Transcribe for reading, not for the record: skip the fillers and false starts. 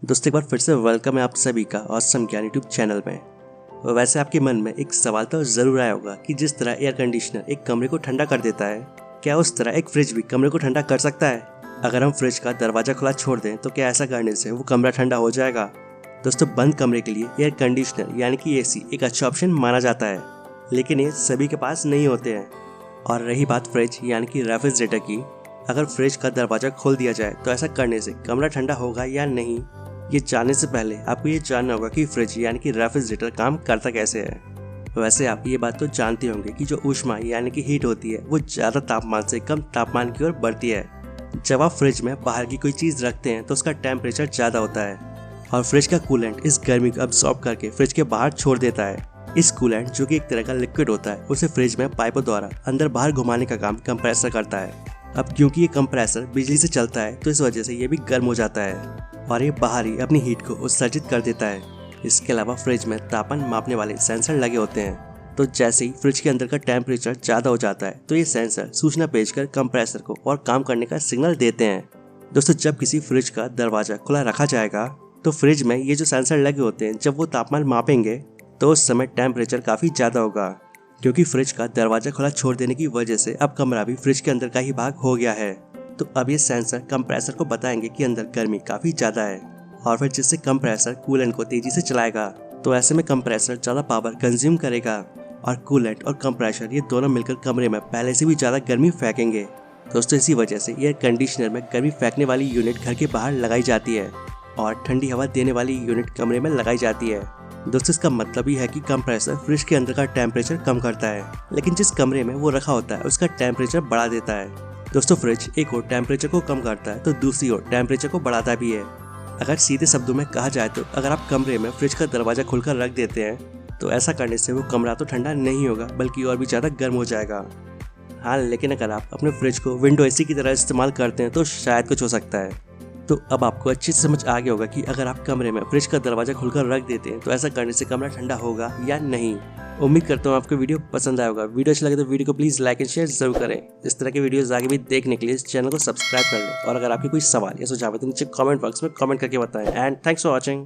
दोस्तों एक बार फिर से वेलकम है आप सभी का ऑसम ज्ञान यूट्यूब चैनल में। वैसे आपके मन में एक सवाल तो ज़रूर आया होगा कि जिस तरह एयर कंडीशनर एक कमरे को ठंडा कर देता है, क्या उस तरह एक फ्रिज भी कमरे को ठंडा कर सकता है? अगर हम फ्रिज का दरवाज़ा खुला छोड़ दें तो क्या ऐसा करने से वो कमरा ठंडा हो जाएगा? दोस्तों बंद कमरे के लिए एयर कंडीशनर यानी कि AC एक अच्छा ऑप्शन माना जाता है, लेकिन ये सभी के पास नहीं होते हैं। और रही बात फ्रिज यानी कि रेफ्रिजरेटर की, अगर फ्रिज का दरवाज़ा खोल दिया जाए तो ऐसा करने से कमरा ठंडा होगा या नहीं, ये जानने से पहले आपको ये जानना होगा कि फ्रिज यानी कि रेफ्रिजरेटर काम करता कैसे है। वैसे आप ये बात तो जानते होंगे कि जो ऊष्मा यानी कि हीट होती है वो ज़्यादा तापमान से कम तापमान की ओर बढ़ती है। जब आप फ्रिज में बाहर की कोई चीज़ रखते हैं तो उसका टेम्परेचर ज़्यादा होता है और फ्रिज का कूलेंट इस गर्मी को अब्सॉर्ब करके फ्रिज के बाहर छोड़ देता है। इस कूलेंट जो कि एक तरह का लिक्विड होता है उसे फ्रिज में पाइपों द्वारा अंदर बाहर घुमाने का काम कंप्रेसर करता है। अब क्योंकि ये कंप्रेसर बिजली से चलता है तो इस वजह से ये भी गर्म हो जाता है और ये बाहर ही अपनी हीट को उत्सर्जित कर देता है। इसके अलावा फ्रिज में तापमान मापने वाले सेंसर लगे होते हैं, तो जैसे ही फ्रिज के अंदर का टेम्परेचर ज़्यादा हो जाता है तो ये सेंसर सूचना भेजकर कंप्रेसर को और काम करने का सिग्नल देते हैं। दोस्तों जब किसी फ्रिज का दरवाज़ा खुला रखा जाएगा तो फ्रिज में ये जो सेंसर लगे होते हैं जब वो तापमान मापेंगे तो उस समय टेम्परेचर काफ़ी ज़्यादा होगा, क्योंकि फ्रिज का दरवाज़ा खुला छोड़ देने की वजह से अब कमरा भी फ्रिज के अंदर का ही भाग हो गया है। तो अब ये सेंसर कंप्रेसर को बताएंगे कि अंदर गर्मी काफ़ी ज़्यादा है और फिर जिससे कंप्रेसर कूलेंट को तेज़ी से चलाएगा। तो ऐसे में कंप्रेसर ज़्यादा पावर कंज्यूम करेगा और कूलेंट और कंप्रेसर ये दोनों मिलकर कमरे में पहले से भी ज़्यादा गर्मी फेंकेंगे। दोस्तों इसी वजह से एयर कंडीशनर में गर्मी फेंकने वाली यूनिट घर के बाहर लगाई जाती है और ठंडी हवा देने वाली यूनिट कमरे में लगाई जाती है। दोस्तों इसका मतलब ही है कि कंप्रेसर फ्रिज के अंदर का टेम्परेचर कम करता है, लेकिन जिस कमरे में वो रखा होता है उसका टेम्परेचर बढ़ा देता है। दोस्तों फ्रिज एक और टेम्परेचर को कम करता है तो दूसरी ओर टेम्परेचर को बढ़ाता भी है। अगर सीधे शब्दों में कहा जाए तो अगर आप कमरे में फ्रिज का दरवाज़ा खुलकर रख देते हैं तो ऐसा करने से वो कमरा तो ठंडा नहीं होगा बल्कि और भी ज़्यादा गर्म हो जाएगा। हाँ, लेकिन अगर आप अपने फ्रिज को विंडो AC की तरह इस्तेमाल करते हैं तो शायद कुछ हो सकता है। तो अब आपको अच्छी समझ आ गया होगा कि अगर आप कमरे में फ्रिज का दरवाज़ा खुलकर रख देते हैं तो ऐसा करने से कमरा ठंडा होगा या नहीं। उम्मीद करता हूँ आपको वीडियो पसंद आया होगा। वीडियो अच्छा लगे तो वीडियो को प्लीज़ लाइक एंड शेयर जरूर करें। इस तरह के वीडियोस आगे भी देखने के लिए इस चैनल को सब्सक्राइब कर लें और अगर आपके कोई सवाल या सुझाव है तो नीचे कमेंट बॉक्स में कमेंट करके बताएं। And thanks for watching.